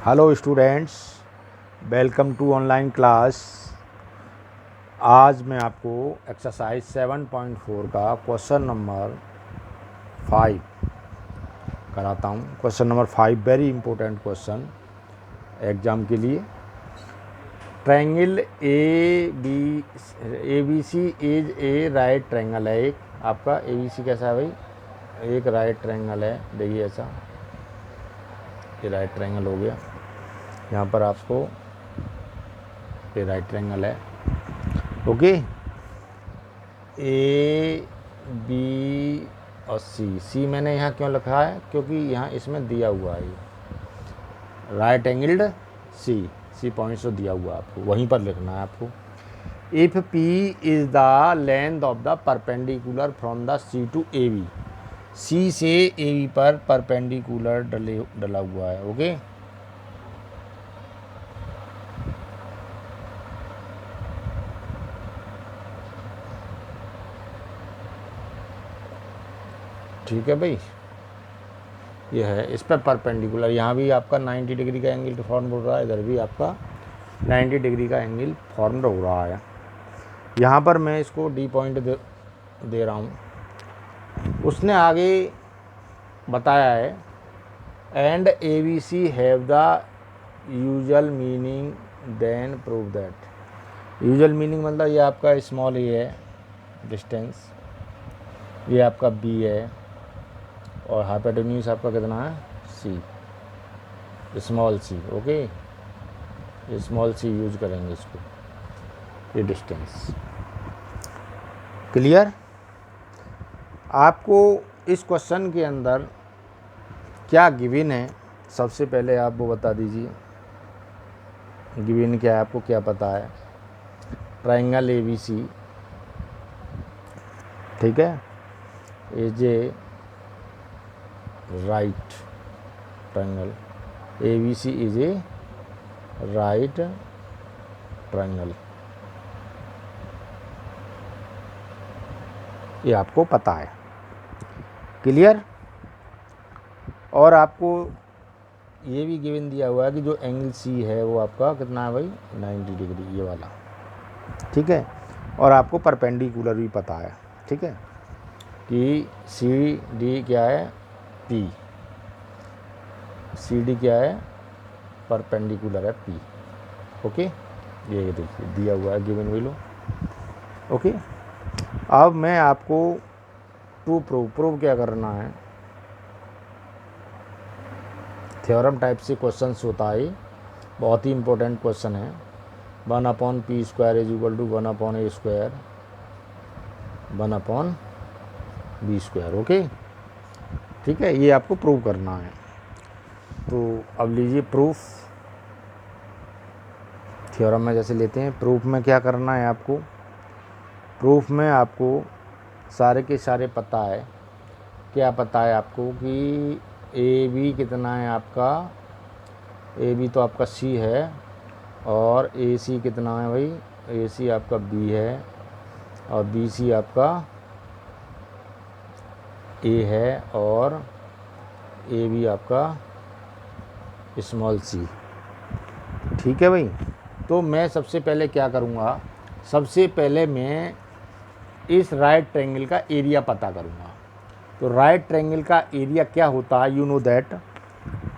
Hello students, welcome to online class. आज मैं आपको एक्सरसाइज 7.4 का क्वेश्चन नंबर 5 कराता हूँ। Question number 5 very important question exam के लिए। Triangle A B C is a right triangle है। एक आपका ए बी सी कैसा है भाई? एक राइट ट्रायंगल है। देखिए ऐसा, ये राइट ट्रायंगल हो गया। यहाँ पर आपको ये राइट ट्रायंगल है। ओके, ए बी और सी मैंने यहाँ क्यों लिखा है? क्योंकि यहाँ इसमें दिया हुआ है राइट एंगल्ड सी पॉइंट्स तो दिया हुआ है, आपको वहीं पर लिखना है आपको। If P is the length of the perpendicular from the C to A B, C से ए बी पर परपेंडिकुलर डला हुआ है। ओके, ठीक है भाई, ये है इस पर परपेंडिकुलर। यहाँ भी आपका 90 डिग्री का एंगल फॉर्म हो रहा है, इधर भी आपका 90 डिग्री का एंगल फॉर्म हो रहा है। यहाँ पर मैं इसको डी पॉइंट दे रहा हूँ। उसने आगे बताया है and A B C have the usual meaning then prove that. Usual meaning मतलब ये आपका स्मॉल ए है डिस्टेंस, ये आपका बी है और हाइपोटेन्यूज आपका कितना है? सी, स्मॉल सी। ओके, ये स्मॉल सी यूज करेंगे इसको, ये डिस्टेंस। क्लियर? आपको इस क्वेश्चन के अंदर क्या गिवन है, सबसे पहले आप वो बता दीजिए। गिवन क्या है, आपको क्या पता है? ट्रायंगल ए बी सी, ठीक है, is a right triangle. A B C is a right triangle, ये आपको पता है। क्लियर? और आपको ये भी गिवन दिया हुआ है कि जो एंगल सी है वो आपका कितना है भाई? 90 डिग्री, ये वाला। ठीक है, और आपको परपेंडिकुलर भी पता है। ठीक है, कि सी डी क्या है? पी, सी डी क्या है? परपेंडिकुलर है पी। ओके, ये देखिए दिया हुआ है गिवन वैल्यू। ओके, अब मैं आपको प्रूव क्या करना है। थ्योरम टाइप से क्वेश्चंस होता है, बहुत ही इंपॉर्टेंट क्वेश्चन है। 1/p² is equal to 1/a², 1/b²। Okay, ठीक है, ये आपको प्रूव करना है। तो अब लीजिए प्रूफ। थ्योरम में जैसे लेते हैं, प्रूफ में क्या करना है आपको? प्रूफ में आपको सारे के सारे पता है। क्या पता है आपको कि ए बी कितना है आपका? ए बी तो आपका सी है, और ए सी कितना है भाई? ए सी आपका बी है, और बी सी आपका ए है, और ए बी आपका स्मॉल सी। ठीक है भाई, तो मैं सबसे पहले क्या करूँगा? सबसे पहले मैं इस राइट ट्रायंगल का एरिया पता करूँगा। तो राइट ट्रायंगल का एरिया क्या होता है? यू नो दैट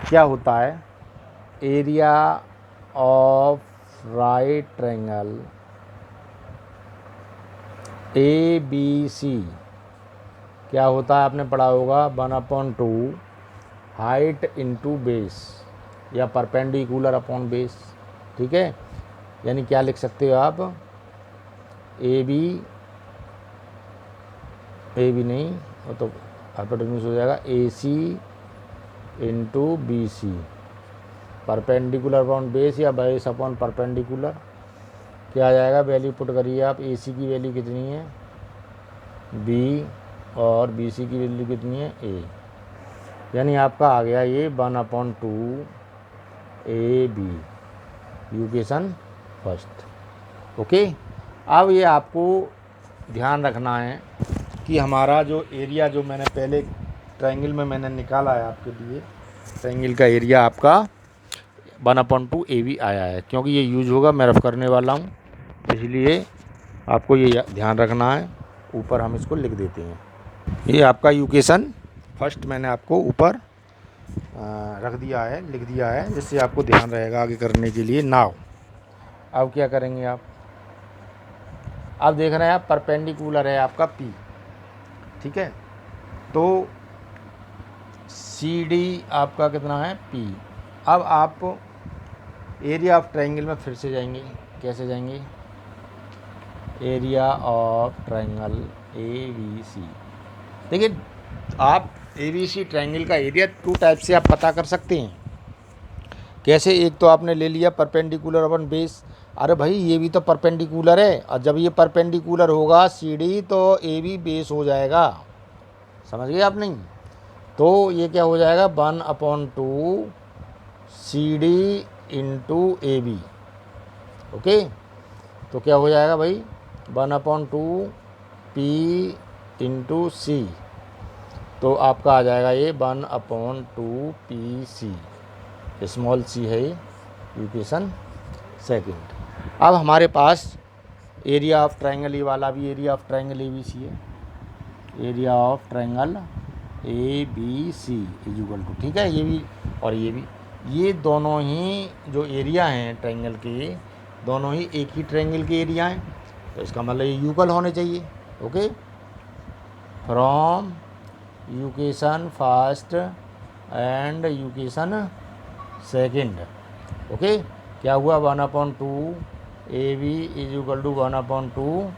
क्या होता है? Area of right triangle A B C क्या होता है? आपने पढ़ा होगा 1/2 हाइट इंटू बेस, या परपेंडिकुलर अपॉन बेस। ठीक है, यानी क्या लिख सकते हो आप? ए बी नहीं, वो तो हाइपोटेन्यूज हो जाएगा। A C into B C, perpendicular upon base या बेस अपॉन परपेंडिकुलर। क्या आ जाएगा? वैल्यू पुट करिए आप। ए सी की वैल्यू कितनी है? बी, और बी सी की वैल्यू कितनी है? ए। यानी आपका आ गया ये 1/2 A B, equation first. Okay, अब ये आपको ध्यान रखना है कि हमारा जो एरिया, जो मैंने पहले ट्रायंगल में मैंने निकाला है आपके लिए, ट्रायंगल का एरिया आपका 1/2 AB आया है, क्योंकि ये यूज होगा, मैं रफ करने वाला हूँ, इसलिए आपको ये ध्यान रखना है। ऊपर हम इसको लिख देते हैं। ये आपका इक्वेशन फर्स्ट मैंने आपको ऊपर रख दिया है, लिख दिया है, जिससे आपको ध्यान रहेगा आगे करने के लिए। नाउ अब क्या करेंगे आप, अब देख रहे हैं आप परपेंडिकुलर है आपका P, ठीक है। तो CD आपका कितना है P। अब आप एरिया ऑफ ट्रायंगल में फिर से जाएंगे। कैसे जाएंगे, एरिया ऑफ ट्रायंगल ABC। देखिए आप ABC ट्रायंगल का एरिया 2 टाइप से आप पता कर सकते हैं। कैसे, एक तो आपने ले लिया परपेंडिकुलर अपन बेस। अरे भाई ये भी तो परपेंडिकुलर है, और जब ये परपेंडिकुलर होगा CD तो AB बेस हो जाएगा, समझ गए आप? नहीं तो ये क्या हो जाएगा 1/2 CD इंटू AB। ओके, तो क्या हो जाएगा भाई 1/2 P इंटू C। तो आपका आ जाएगा ये 1/2 PC, स्मॉल c है ये इक्वेशन सेकंड। अब हमारे पास एरिया ऑफ ट्रायंगल, ये वाला भी एरिया ऑफ ट्रायंगल ABC है, area of triangle ABC is equal to, ठीक है, ये भी और ये भी, ये दोनों ही जो एरिया हैं ट्रायंगल के, दोनों ही एक ही ट्रायंगल के एरिया हैं, तो इसका मतलब ये यूकल होने चाहिए। Okay, from equation first and equation second. Okay, क्या हुआ 1/2 AB is equal to 1/2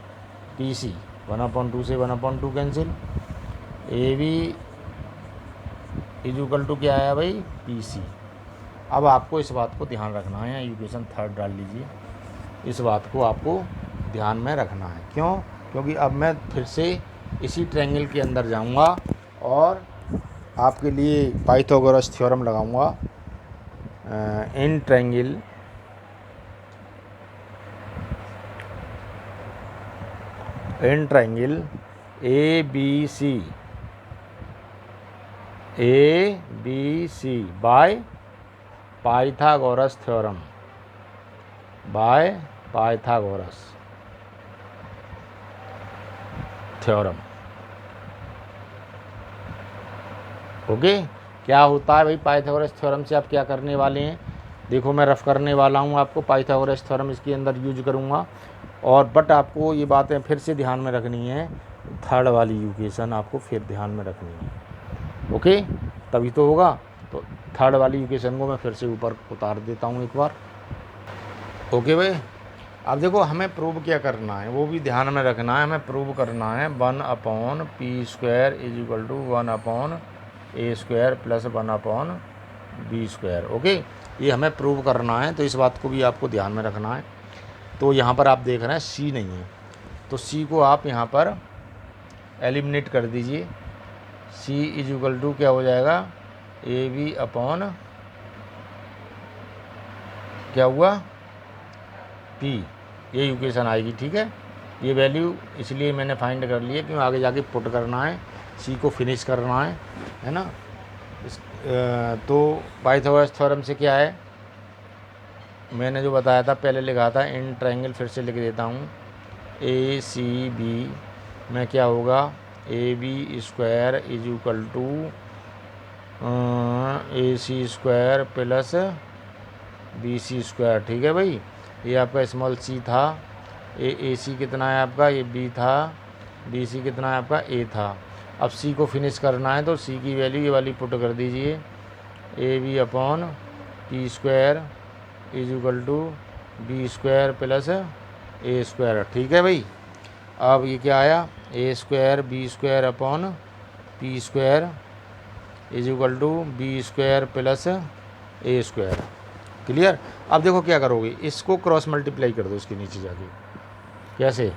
PC। 1/2 से 1/2 cancel, AB is equal to क्या आया भाई PC। अब आपको इस बात को ध्यान रखना है, इक्वेशन थर्ड डाल लीजिए, इस बात को आपको ध्यान में रखना है। क्यों? क्योंकि अब मैं फिर से इसी ट्रायंगल के अंदर जाऊंगा और आपके लिए पाइथागोरस थ्योरम लगाऊंगा। In triangle ABC by Pythagoras theorem, okay, क्या होता है भाई पाइथागोरस थ्योरम से आप क्या करने वाले हैं, देखो मैं रफ करने वाला हूँ आपको। पाइथागोरस थ्योरम इसके अंदर यूज करूँगा, और बट आपको ये बातें फिर से ध्यान में रखनी है, थर्ड वाली इक्वेशन आपको फिर ध्यान में रखनी है। ओके, तभी तो होगा। तो थर्ड वाली इक्वेशन को मैं फिर से ऊपर उतार देता हूँ एक बार। ओके भाई, अब देखो हमें प्रूव क्या करना है, वो भी ध्यान में रखना है। हमें प्रूव करना है 1/P² is equal to 1/A² plus 1/B²। Okay, ये हमें प्रूव करना है, तो इस बात को भी आपको ध्यान में रखना है। तो यहाँ पर आप देख रहे हैं C नहीं है, तो C को आप यहाँ पर एलिमिनेट कर दीजिए। C इज इक्वल टू क्या हो जाएगा AB अपॉन क्या हुआ P, ये इक्वेशन आएगी, ठीक है। ये वैल्यू इसलिए मैंने फाइंड कर ली है क्योंकि आगे जाके पुट करना है, C को फिनिश करना है ना। तो पाइथागोरस थ्योरम से क्या है, मैंने जो बताया था पहले लिखा था इन ट्रायंगल, फिर से लिख देता हूँ। ACB में क्या होगा AB² is equal to AC² plus BC², ठीक है भाई। ये आपका स्मॉल c था, AC कितना है आपका, ये B था, BC कितना है आपका A था। अब C को फिनिश करना है, तो C की वैल्यू ये वाली पुट कर दीजिए, AB upon P² is equal to B² plus A², ठीक है भाई। अब ये क्या आया A² B² upon P² is equal to B² plus A², clear. अब देखो क्या करोगे, इसको क्रॉस मल्टीप्लाई कर दो इसके नीचे जाके। कैसे,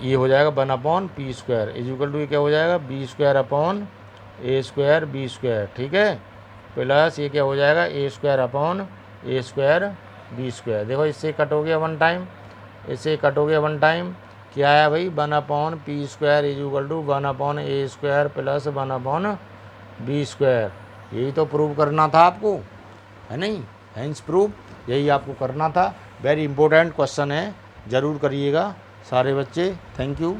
ये हो जाएगा 1/P² इज इक्वल टू ये क्या हो जाएगा B² अपॉन A² B², ठीक है, प्लस ये क्या हो जाएगा A² अपॉन A² B²। देखो इससे कट हो गया वन टाइम, इससे कट हो गया वन टाइम, क्या आया भाई 1/P² is equal to 1/A² plus 1/B²। यही तो प्रूव करना था आपको। है नहीं, हेंस प्रूफ। यही आपको करना था। वेरी इंपॉर्टेंट क्वेश्चन है, ज़रूर करिएगा सारे बच्चे। Thank you.